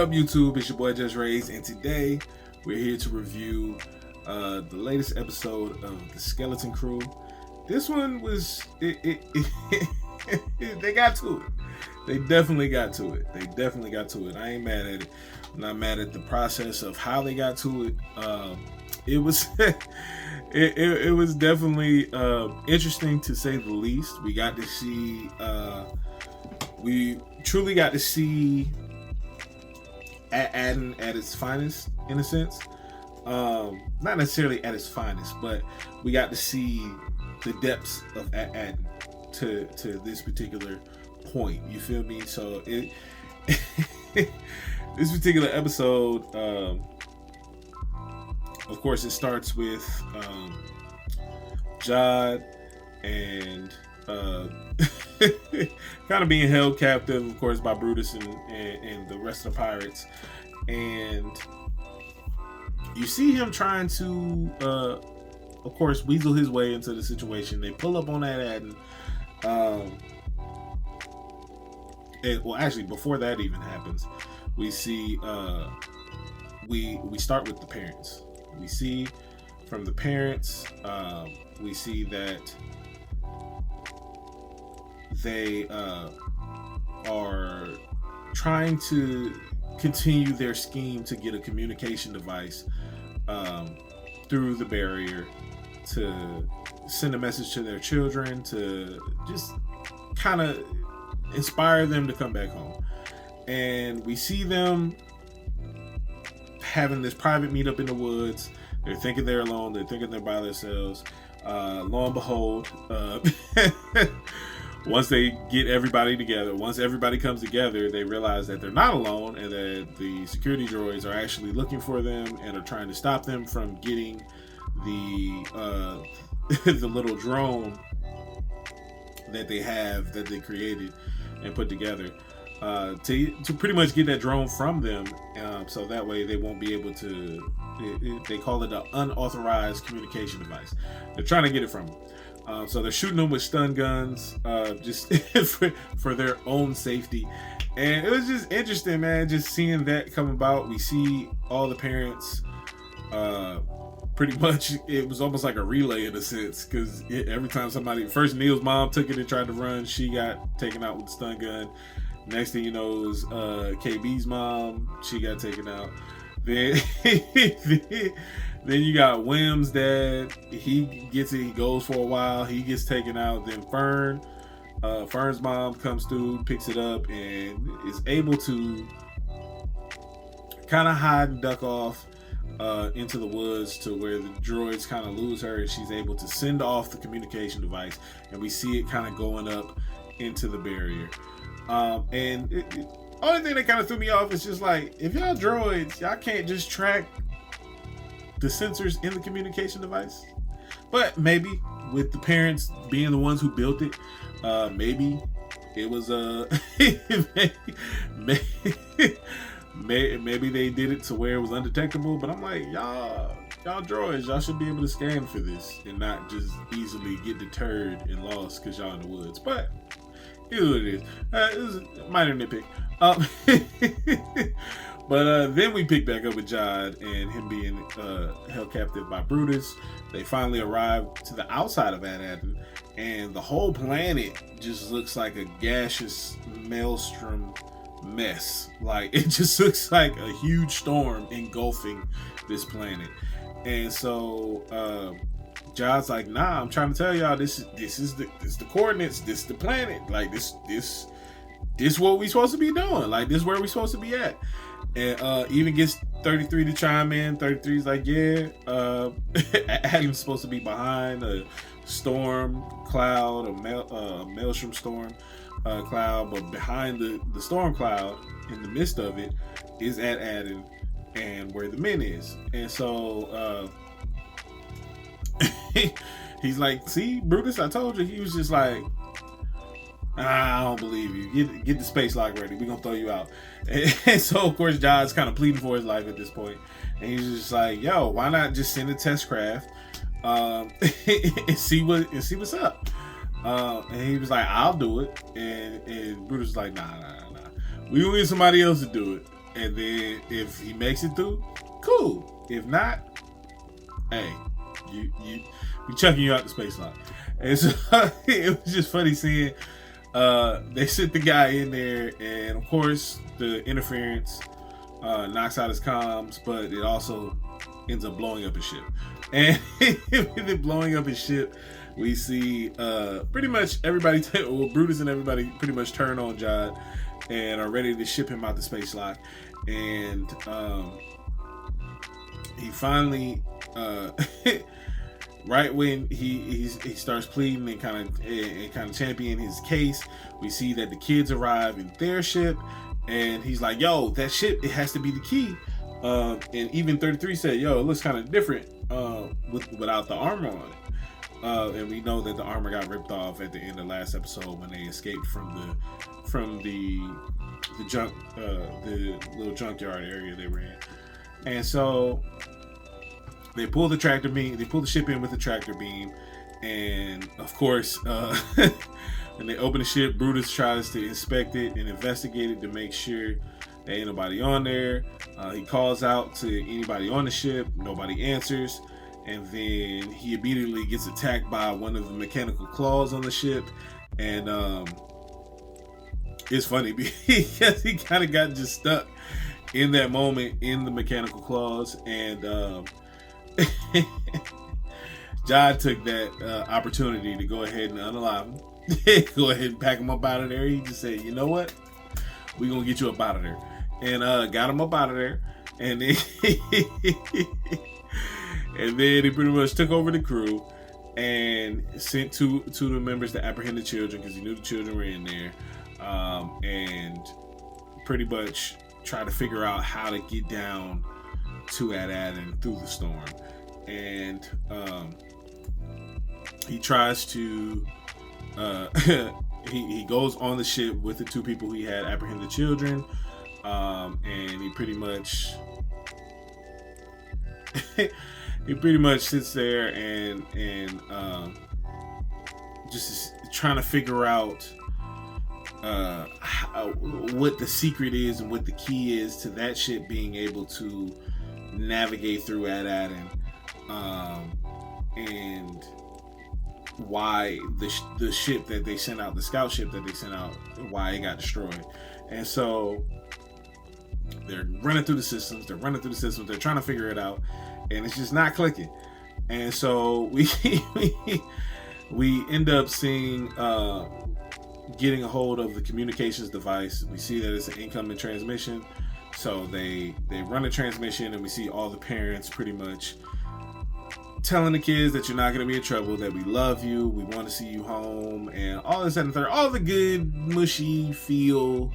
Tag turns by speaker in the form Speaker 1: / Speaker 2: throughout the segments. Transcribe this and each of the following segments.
Speaker 1: up, YouTube? It's your boy JusRzd, and today we're here to review the latest episode of the Skeleton Crew. This one was they got to it. They definitely got to it. I ain't mad at it. I'm not mad at the process of how they got to it. It was it was definitely interesting, to say the least. We got to see we truly got to see Adam at its finest, in a sense. Not necessarily at its finest, but we got to see the depths of Adam to this particular point. You feel me? So it this particular episode, of course, it starts with Jod and kind of being held captive, of course, by Brutus and the rest of the pirates. And you see him trying to, of course, weasel his way into the situation. They pull up on that Adam. Well, actually, before that even happens, we see we start with the parents. We see from the parents, we see that they are trying to continue their scheme to get a communication device through the barrier to send a message to their children, to just kind of inspire them to come back home. And we see them having this private meetup in the woods. They're thinking they're alone. They're thinking they're by themselves. Lo and behold, once they get everybody together, once everybody comes together, they realize that they're not alone and that the security droids are actually looking for them and are trying to stop them from getting the the little drone that they have, that they created and put together, to pretty much get that drone from them, so that way they won't be able to. They call it an unauthorized communication device. They're trying to get it from them. So they're shooting them with stun guns, just for their own safety. And it was just interesting, man, just seeing that come about. We see all the parents, pretty much, it was almost like a relay in a sense, because every time somebody, first Neel's mom took it and tried to run, she got taken out with the stun gun. Next thing you know is KB's mom, she got taken out. Then then you got Whim's dad. He gets it. He goes for a while. He gets taken out. Then Fern's mom comes through, picks it up, and is able to kind of hide and duck off into the woods to where the droids kind of lose her. And she's able to send off the communication device, and we see it kind of going up into the barrier. And only thing that kind of threw me off is just like, if y'all droids, y'all can't just track the sensors in the communication device. But maybe with the parents being the ones who built it, maybe it was maybe they did it to where it was undetectable. But I'm like, y'all droids, y'all should be able to scan for this and not just easily get deterred and lost because y'all in the woods. But it is what it is. It was a minor nitpick. But then we pick back up with Jod and him being held captive by Brutus. They finally arrive to the outside of Adam, and the whole planet just looks like a gaseous maelstrom mess. Like, it just looks like a huge storm engulfing this planet. And so Jod's like, nah, I'm trying to tell y'all, this is the coordinates, this is the planet. Like, this what we supposed to be doing. Like, this where we supposed to be at. And even gets 33 to chime in. 33's like, yeah, Adam's supposed to be behind a storm cloud, a maelstrom storm cloud, but behind the storm cloud, in the midst of it, is at Adam and where the men is. And so he's like, see, Brutus, I told you. He was just like, I don't believe you. Get the space lock ready. We're going to throw you out. And so, of course, Jod's kind of pleading for his life at this point. And he's just like, yo, why not just send a test craft and see what's up? And he was like, I'll do it. And Brutus was like, nah. We need somebody else to do it. And then if he makes it through, cool. If not, hey, we chucking you out the space lock. And so it was just funny seeing they sit the guy in there, and of course the interference knocks out his comms, but it also ends up blowing up his ship. And with it blowing up his ship, we see pretty much everybody, Brutus and everybody pretty much turn on Jod and are ready to ship him out the space lock. And he finally, right when he starts pleading and kind of championing his case, we see that the kids arrive in their ship, and he's like, "Yo, that ship, it has to be the key." And even 33 said, "Yo, it looks kind of different without the armor on it." And we know that the armor got ripped off at the end of last episode when they escaped from the junk, the little junkyard area they were in. And so they pull the tractor beam, they pull the ship in with the tractor beam, and of course, when they open the ship, Brutus tries to inspect it and investigate it to make sure there ain't nobody on there. He calls out to anybody on the ship, nobody answers, and then he immediately gets attacked by one of the mechanical claws on the ship. And it's funny because he kind of got just stuck in that moment in the mechanical claws, and Jod took that opportunity to go ahead and unalive him. Go ahead and pack him up out of there. He just said, "You know what? We're gonna get you up out of there." And got him up out of there. And then and then he pretty much took over the crew and sent two of the members to apprehend the children, because he knew the children were in there, and pretty much try to figure out how to get down to Ad-Adin through the storm. And he tries to he goes on the ship with the two people he had apprehend the children, and he pretty much sits there and just is trying to figure out what the secret is and what the key is to that ship being able to navigate through Ad-Adin, and why the ship that they sent out, the scout ship that they sent out, why it got destroyed. And so they're running through the systems, they're trying to figure it out, and it's just not clicking. And so we end up seeing getting a hold of the communications device. We see that it's an incoming transmission, so they run the transmission, and we see all the parents pretty much telling the kids that you're not going to be in trouble, that we love you, we want to see you home, and all this and third, all the good, mushy, feel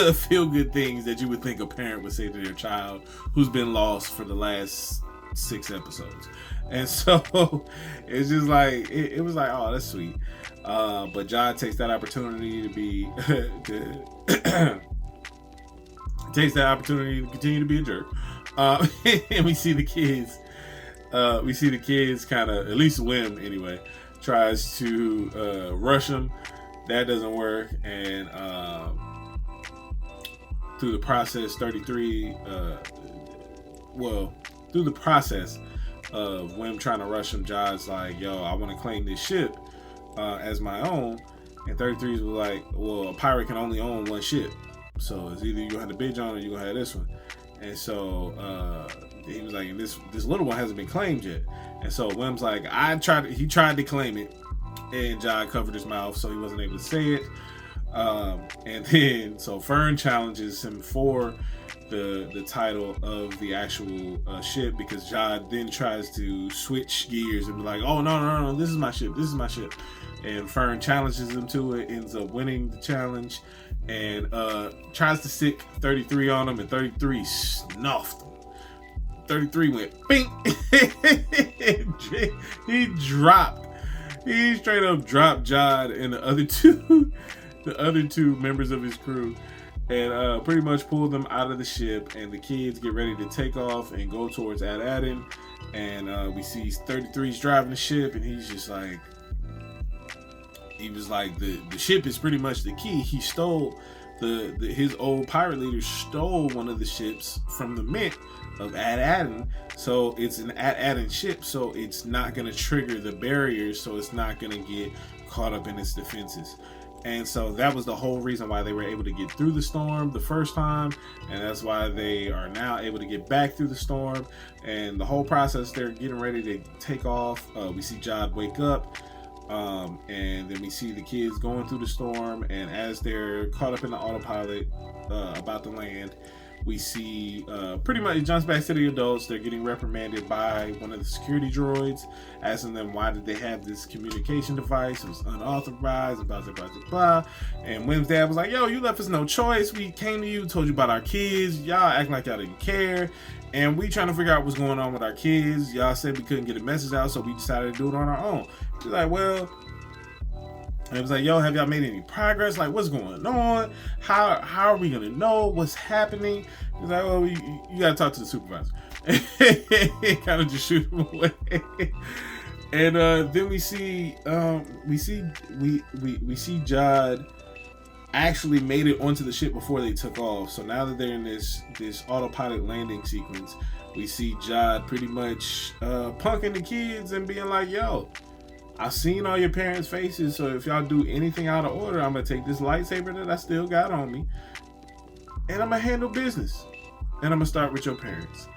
Speaker 1: good things that you would think a parent would say to their child who's been lost for the last 6 episodes. And so it's just like, it was like, oh, that's sweet. But Jod takes that opportunity takes that opportunity to continue to be a jerk. And we see the kids kind of, at least Whim anyway, tries to rush him. That doesn't work. And through the process, 33, through the process of Whim trying to rush him, Jod's like, "Yo, I want to claim this ship as my own." And 33 was like, "Well, a pirate can only own one ship. So it's either you have the big John or you gonna have this one." And so he was like, "And this little one hasn't been claimed yet." And so Whim's like, he tried to claim it, and Jod covered his mouth so he wasn't able to say it. And then so Fern challenges him for the title of the actual ship, because Jod then tries to switch gears and be like, "Oh no, this is my ship. And Fern challenges him to it, ends up winning the challenge, and tries to stick 33 on him, and 33 snuffed him. 33 went bing. He straight up dropped Jod and the other two members of his crew, and pretty much pulled them out of the ship. And the kids get ready to take off and go towards Ad-Adin, and we see 33's driving the ship, and he's just like, he was like, the ship is pretty much the key. He stole his old pirate leader stole one of the ships from the mint of Ad-Adin, so it's an Ad-Adin ship, so it's not going to trigger the barriers, so it's not going to get caught up in its defenses. And so that was the whole reason why they were able to get through the storm the first time, and that's why they are now able to get back through the storm. And the whole process, they're getting ready to take off. We see Jod wake up, and then we see the kids going through the storm, and as they're caught up in the autopilot about to land, we see pretty much it jumps back to the adults. They're getting reprimanded by one of the security droids, asking them why did they have this communication device. It was unauthorized, blah, blah, blah, blah. And Whim's dad was like, yo, you left us no choice. We came to you, told you about our kids. Y'all acting like y'all didn't care. And we trying to figure out what's going on with our kids. Y'all said we couldn't get a message out, so we decided to do it on our own. He's like, well... And it was like, yo, have y'all made any progress? Like, what's going on? How are we going to know what's happening? He's like, well, you got to talk to the supervisor. Kind of just shoot him away. And then we see Jod actually made it onto the ship before they took off. So now that they're in this autopilot landing sequence, we see Jod pretty much punking the kids and being like, yo, I've seen all your parents' faces, so if y'all do anything out of order, I'm going to take this lightsaber that I still got on me, and I'm going to handle business. And I'm going to start with your parents.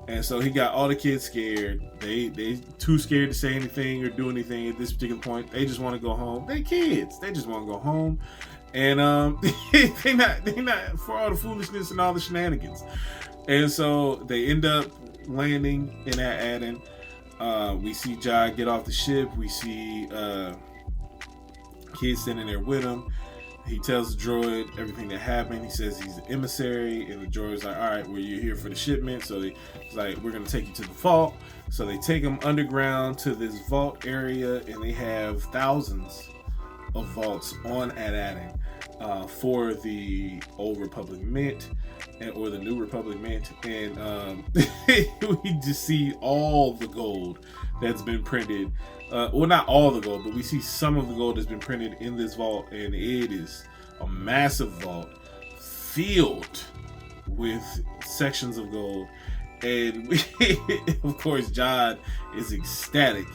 Speaker 1: And so he got all the kids scared. They too scared to say anything or do anything at this particular point. They just want to go home. They kids. They just want to go home. And they not for all the foolishness and all the shenanigans. And so they end up landing in Ad-Adin. We see Jod get off the ship. We see kids standing there with him. He tells the droid everything that happened. He says he's an emissary, and the droid's like, all right, well, you're here for the shipment. So he's like, we're going to take you to the vault. So they take him underground to this vault area, and they have thousands of vaults on Ad-Adin for the Old Republic Mint or the New Republic Mint. And we just see all the gold that's been printed. Well, not all the gold, but we see some of the gold that's been printed in this vault, and it is a massive vault filled with sections of gold. And of course, Jod is ecstatic.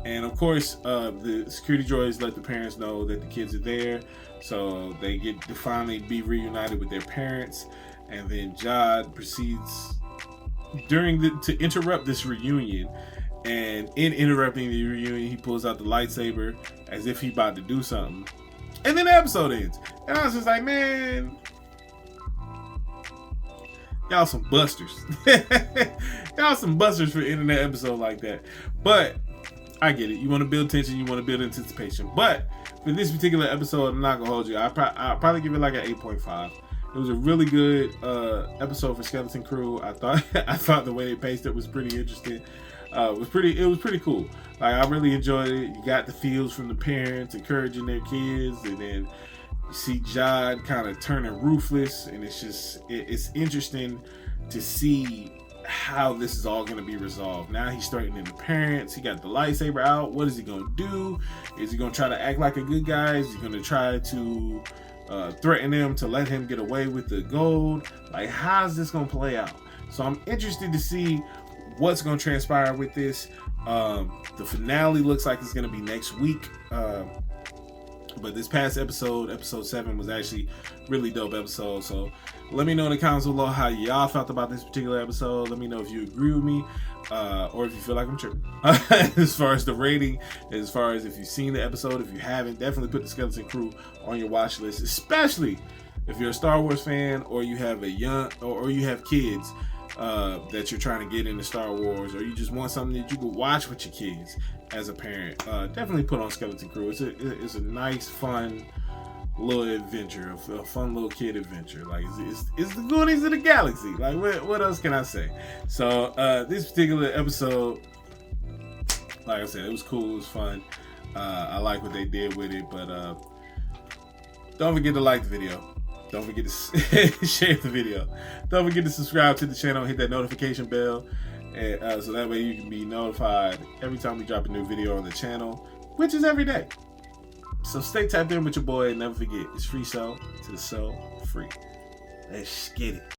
Speaker 1: And of course, the security droids let the parents know that the kids are there, so they get to finally be reunited with their parents. And then Jod proceeds to interrupt this reunion. And in interrupting the reunion, he pulls out the lightsaber as if he about to do something. And then the episode ends. And I was just like, man, y'all some busters. Y'all some busters for ending that episode like that. But I get it. You want to build tension. You want to build anticipation. But for this particular episode, I'm not going to hold you. I'll probably give it like an 8.5. It was a really good episode for Skeleton Crew. I thought the way they paced it was pretty interesting. It was pretty cool. Like, I really enjoyed it. You got the feels from the parents encouraging their kids, and then you see Jod kind of turning ruthless, and it's interesting to see how this is all going to be resolved. Now he's threatening the parents. He got the lightsaber out. What is he going to do? Is he going to try to act like a good guy? Is he going to try to threaten them to let him get away with the gold? Like, how's this going to play out? So I'm interested to see what's going to transpire with this. The finale looks like it's going to be next week. But this past episode 7, was actually really dope episode. So let me know in the comments below how y'all felt about this particular episode. Let me know if you agree with me, or if you feel like I'm tripping. As far as the rating, as far as if you've seen the episode, if you haven't, definitely put the Skeleton Crew on your watch list, especially if you're a Star Wars fan, or you have or you have kids that you're trying to get into Star Wars, or you just want something that you can watch with your kids as a parent. Definitely put on Skeleton Crew. It's a nice, fun little adventure, a fun little kid adventure. Like, it's the Goonies of the Galaxy. Like, what else can I say? So this particular episode, like I said, it was cool, it was fun. I like what they did with it. But don't forget to like the video. Don't forget to share the video. Don't forget to subscribe to the channel, hit that notification bell, and so that way you can be notified every time we drop a new video on the channel, which is every day. So stay tapped in with your boy, and never forget, it's FreeSoul to the soul free. Let's get it.